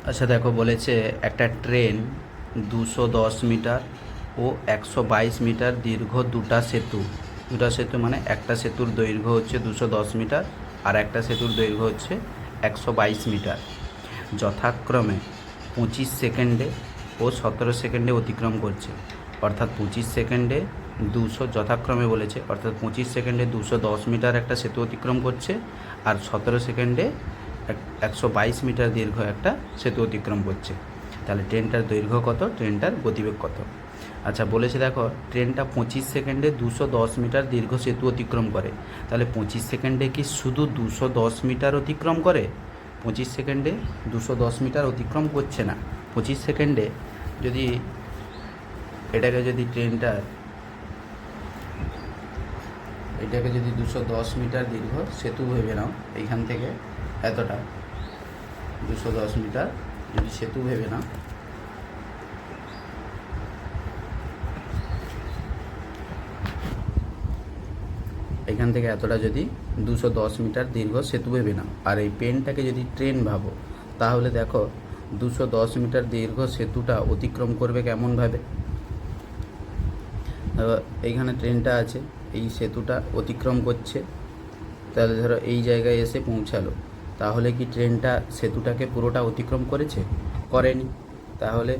আচ্ছা দেখো, বলেছে একটা ট্রেন 210 মিটার ও 122 মিটার দীর্ঘ দুটা সেতু মানে একটা সেতুর দৈর্ঘ্য হচ্ছে 210 মিটার আর একটা সেতুর দৈর্ঘ্য হচ্ছে 122 মিটার, যথাক্রমে 25 সেকেন্ডে ও 17 সেকেন্ডে অতিক্রম করছে। অর্থাৎ 25 সেকেন্ডে 200 বলেছে, অর্থাৎ 25 সেকেন্ডে 210 মিটার একটা সেতু অতিক্রম করছে আর 17 সেকেন্ডে 122 মিটার দীর্ঘ একটা সেতু অতিক্রম করছে। তাহলে ট্রেনটার দৈর্ঘ্য কত, ট্রেনটার গতিবেগ কত? আচ্ছা বলেছে দেখো, ট্রেনটা 25 সেকেন্ডে 210 মিটার দীর্ঘ সেতু অতিক্রম করে। তাহলে 25 সেকেন্ডে কি শুধু 210 মিটার অতিক্রম করে? 25 সেকেন্ডে 210 মিটার অতিক্রম করছে না। 25 সেকেন্ডে যদি এটাকে যদি 210 মিটার দীর্ঘ সেতু ভেবে নাও, এইখান থেকে এতটা 210 মিটার যদি সেতু ভেবে নাও, এখান থেকে এতটা যদি 210 মিটার দীর্ঘ সেতু ভেবে নাও, আর এই পেনটাকে যদি ট্রেন ভাবো, তাহলে দেখো 210 মিটার দীর্ঘ সেতুটা অতিক্রম করবে কেমনভাবে? এইখানে ট্রেনটা আছে, এই সেতুটা অতিক্রম করছে, তাহলে ধরো এই জায়গায় এসে পৌঁছালো, তাহলে কি ট্রেনটা সেতুটাকে পুরোটা অতিক্রম করেছে? করেনি। তাহলে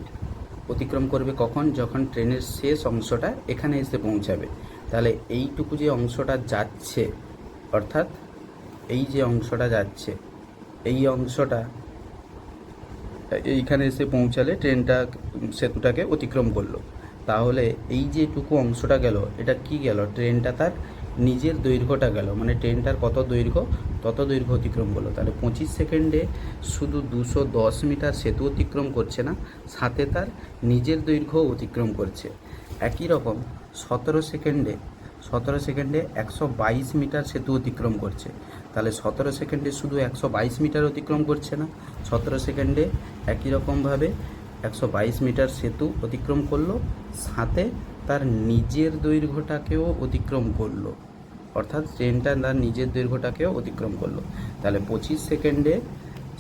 অতিক্রম করবে কখন? যখন ট্রেনের শেষ অংশটা এখানে এসে পৌঁছাবে। তাহলে এইটুকু যে অংশটা যাচ্ছে, অর্থাৎ এই যে অংশটা যাচ্ছে, এই অংশটা এইখানে এসে পৌঁছালে ট্রেনটা সেতুটাকে অতিক্রম করলো। তাহলে এই যেটুকু অংশটা গেল, এটা কি গেল? ট্রেনটা তার নিজের দৈর্ঘ্যটা গেল, মানে ট্রেনটার কত দৈর্ঘ্য, তত দৈর্ঘ্য অতিক্রম করলো। তাহলে 25 সেকেন্ডে শুধু 210 মিটার সেতু অতিক্রম করছে না, সাথে তার নিজের দৈর্ঘ্য অতিক্রম করছে। একই রকম 17 সেকেন্ডে 122 মিটার সেতু অতিক্রম করছে। তাহলে 17 সেকেন্ডে শুধু 122 মিটার অতিক্রম করছে না, 17 সেকেন্ডে একই রকমভাবে 122 মিটার সেতু অতিক্রম করলো, সাথে তার নিজের দৈর্ঘ্যটাকেও অতিক্রম করলো, অর্থাৎ ট্রেনটা তার নিজের দৈর্ঘ্যটাকেও অতিক্রম করলো। তাহলে 25 সেকেন্ডে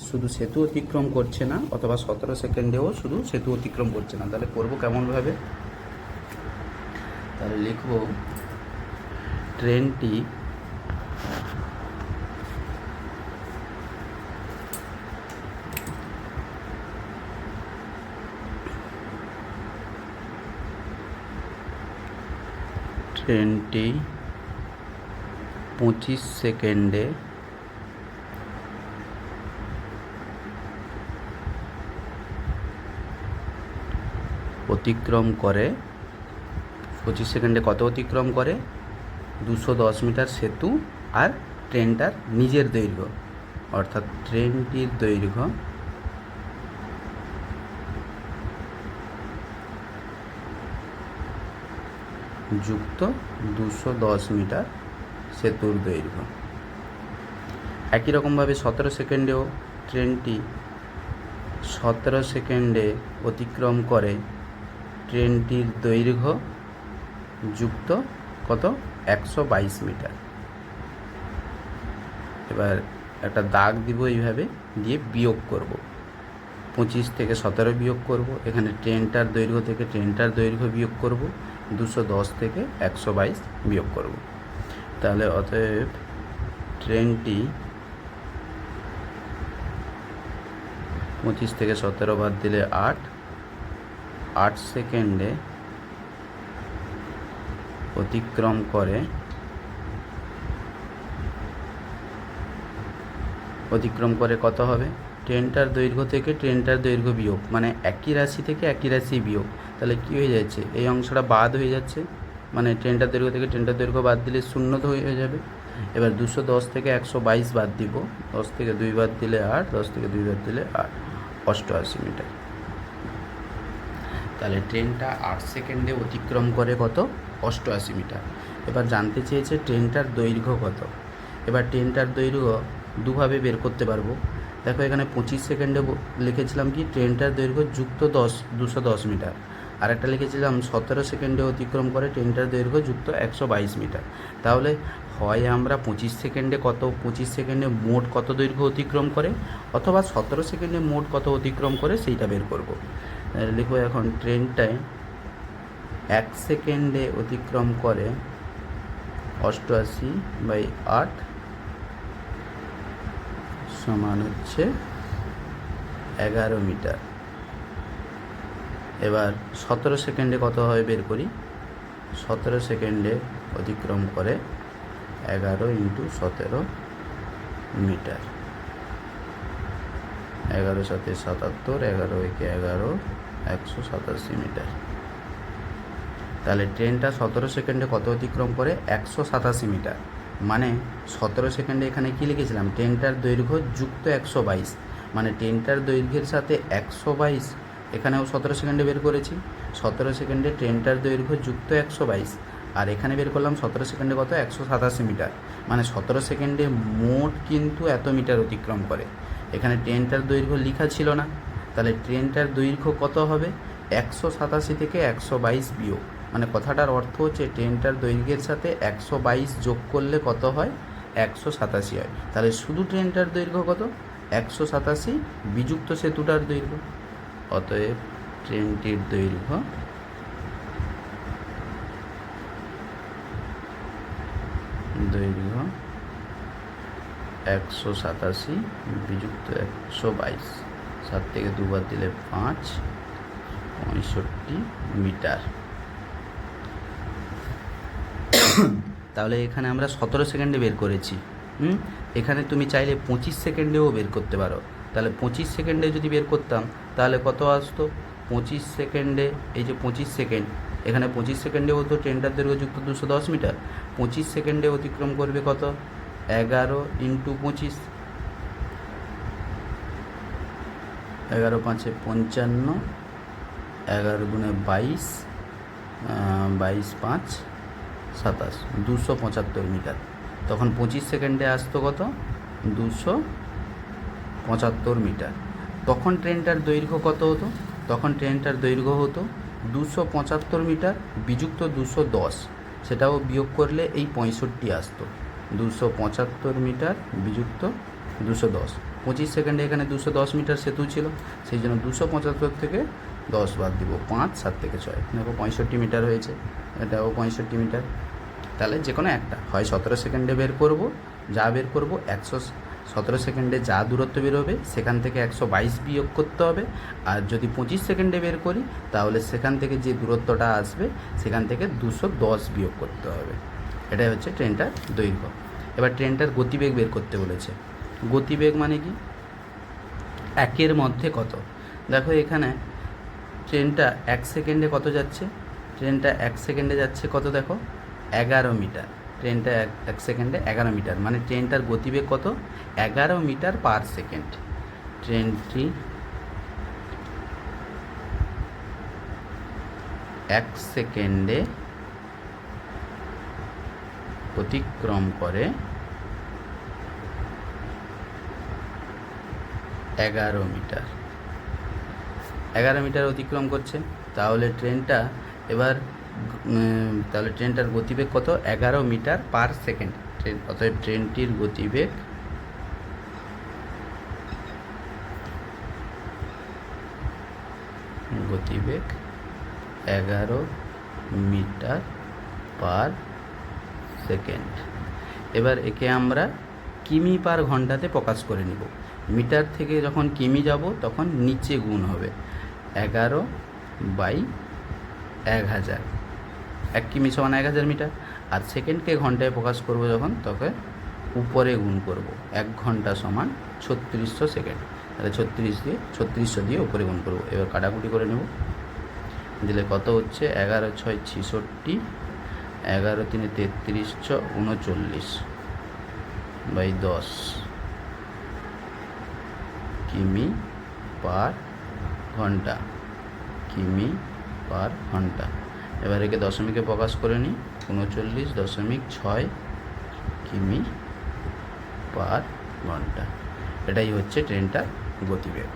শুধু সেতু অতিক্রম করছে না, অথবা 17 সেকেন্ডেও শুধু সেতু অতিক্রম করছে না। তাহলে করবো কেমনভাবে? তাহলে লিখব, ট্রেনটি ট্রেনটি 25 সেকেন্ডে অতিক্রম করে। 25 সেকেন্ডে কত অতিক্রম করে? 210 মিটার সেতু আর ট্রেনটার নিজের দৈর্ঘ্য, অর্থাৎ ট্রেনটির দৈর্ঘ্য যুক্ত 210 মিটার সেতুর দৈর্ঘ্য। একই রকমভাবে 17 সেকেন্ডেও ট্রেনটি 17 সেকেন্ডে অতিক্রম করে ট্রেনটির দৈর্ঘ্য যুক্ত কত? 122 মিটার। এবার একটা দাগ দিব, এইভাবে দিয়ে বিয়োগ করব। 25 থেকে 17 বিয়োগ করব, এখানে ট্রেনটার দৈর্ঘ্য থেকে ট্রেনটার দৈর্ঘ্য বিয়োগ করব, 210 থেকে 122 বিয়োগ করব। তাহলে অতএব ট্রেনটি 25 থেকে 17 বাদ দিলে 8 সেকেন্ডে অতিক্রম করে কত হবে? ট্রেনটার দৈর্ঘ্য থেকে ট্রেনটার দৈর্ঘ্য বিয়োগ, মানে একই রাশি থেকে একই রাশি বিয়োগ। তাহলে কী হয়ে যাচ্ছে? এই অংশটা বাদ হয়ে যাচ্ছে, মানে ট্রেনটার দৈর্ঘ্য থেকে ট্রেনটার দৈর্ঘ্য বাদ দিলে 0 হয়ে যাবে। এবার 210 থেকে 122 বাদ দিব, 10 থেকে 2 বাদ দিলে 8, 10 থেকে 2 বাদ দিলে 8, 88 মিটার। তাহলে ট্রেনটা 8 সেকেন্ডে অতিক্রম করে কত? 88 মিটার। এবার জানতে চেয়েছে ট্রেনটার দৈর্ঘ্য কত। এবার ট্রেনটার দৈর্ঘ্য দুভাবে বের করতে পারবো। দেখো এখানে 25 সেকেন্ডে লিখেছিলাম কি? ট্রেনটার দৈর্ঘ্য যুক্ত 210 মিটার। আর একটা লিখেছিলাম 17 সেকেন্ডে অতিক্রম করে ট্রেনটার দৈর্ঘ্য যুক্ত 122 মিটার। তাহলে হয় আমরা 25 সেকেন্ডে মোট কত দৈর্ঘ্য অতিক্রম করে, অথবা 17 সেকেন্ডে মোট কত অতিক্রম করে সেইটা বের করব। দেখো এখন ট্রেনটায় 1 সেকেন্ডে অতিক্রম করে 88/8 সমান হচ্ছে 11 মিটার। এবার 17 সেকেন্ডে কত হয় বের করি। 17 সেকেন্ডে অতিক্রম করে 11 × 17 মিটার। 11 × 7 = 77, 11 × 1 = 11, 187 মিটার। তাহলে ট্রেনটা 17 সেকেন্ডে কত অতিক্রম করে? 187 মিটার। মানে 17 সেকেন্ডে এখানে কি লিখেছিলাম? ট্রেনটার দৈর্ঘ্য যুক্ত 122, মানে ট্রেনটার দৈর্ঘ্যের সাথে 122 এখানেও 17 সেকেন্ডে বের করেছি। 17 সেকেন্ডে ট্রেনটার দৈর্ঘ্য যুক্ত 122, আর এখানে বের করলাম 17 সেকেন্ডে কত? 187 মিটার। মানে 17 সেকেন্ডে মোট কিন্তু এত মিটার অতিক্রম করে। এখানে ট্রেনটার দৈর্ঘ্য লেখা ছিল না, তাহলে ট্রেনটার দৈর্ঘ্য কত হবে? 187 থেকে 122 বিয়োগ, মানে কথাটার অর্থ হচ্ছে ট্রেনটার দৈর্ঘ্যের সাথে 122 যোগ করলে কত হয়? 187 হয়। তাহলে শুধু ট্রেনটার দৈর্ঘ্য কত? 187 বিযুক্ত সেতুটার দৈর্ঘ্য। অতএব ট্রেনটির দৈর্ঘ্য 187 বিযুক্ত 122, 7 থেকে 2 বাদ দিলে 5, 65 মিটার। তাহলে এখানে আমরা 17 সেকেন্ডে বের করেছি। এখানে তুমি চাইলে 25 সেকেন্ডেও বের করতে পারো। তাহলে 25 সেকেন্ডে যদি বের করতাম তাহলে কত আসতো? 25 সেকেন্ডে, এই যে 25 সেকেন্ড, এখানে 25 সেকেন্ডে হতো ট্রেনটার দৈর্ঘ্য যুক্ত 210 মিটার। 25 সেকেন্ডে অতিক্রম করবে কত? 11 × 25, 11 × 5 = 55, 11 × 22, 22 × 5 = 27, 275 মিটার। তখন 25 সেকেন্ডে আসতো কত? 275 মিটার। তখন ট্রেনটার দৈর্ঘ্য কত হতো? তখন ট্রেনটার দৈর্ঘ্য হতো 275 মিটার বিযুক্ত 210, সেটাও বিয়োগ করলে এই 65 আসতো। 275 মিটার বিযুক্ত 210, 25 সেকেন্ডে এখানে 210 মিটার সেতু ছিল, সেই জন্য 275 থেকে 10 বাদ দিব, 5, 7 থেকে 6, দেখো 65 মিটার হয়েছে। এটাও 65 মিটার। তাহলে যে কোনো একটা হয় 17 সেকেন্ডে বের করব, যা বের করব 117 সেকেন্ডে যা দূরত্ব বেরোবে সেখান থেকে 122 বিয়োগ করতে হবে। আর যদি 25 সেকেন্ডে বের করি তাহলে সেখান থেকে যে দূরত্বটা আসবে সেখান থেকে 210 বিয়োগ করতে হবে। এটাই হচ্ছে ট্রেনটার দৈর্ঘ্য। এবার ট্রেনটার গতিবেগ বের করতে বলেছে। গতিবেগ মানে কি? একের মধ্যে কত। দেখো এখানে ট্রেনটা 1 সেকেন্ডে কত যাচ্ছে? ট্রেনটা 1 সেকেন্ডে যাচ্ছে কত? দেখো 11 মিটার। ট্রেনটা 1 সেকেন্ডে 11 মিটার, মানে ট্রেনটার গতিবেগ কত? 11 মিটার পার সেকেন্ড। ট্রেনটি 1 সেকেন্ডে অতিক্রম করে 11 মিটার। 11 মিটার অতিক্রম করছে। তাহলে ট্রেনটা এবার তাহলে ট্রেনটার গতিবেগ কত? 11 মিটার পার সেকেন্ড। অতএব ট্রেনটির গতিবেগ 11 মিটার পার সেকেন্ড। এবার একে আমরা কিমি পার ঘন্টাতে প্রকাশ করে নিব। মিটার থেকে যখন কিমি যাব তখন নিচে গুণ হবে, 11/1000। 1 কিমি সমান 1000 মিটার। আর সেকেন্ডকে ঘন্টায় প্রকাশ করব যখন, তখন উপরে গুণ করব, 1 ঘন্টা সমান 3600 সেকেন্ড। তাহলে 3600 দিয়ে উপরে গুণ করব। এবার কাটাকুটি করে নেব, দিলে কত হচ্ছে? 11 × 6 = 66, 11 × 3 = 3339 /10 কিমি পার ঘন্টা। কিমি পার ঘন্টা। এবার একে দশমিকে প্রকাশ করে নিই, 39.6 কিমি পার ঘন্টা। এটাই হচ্ছে ট্রেনটার গতিবেগ।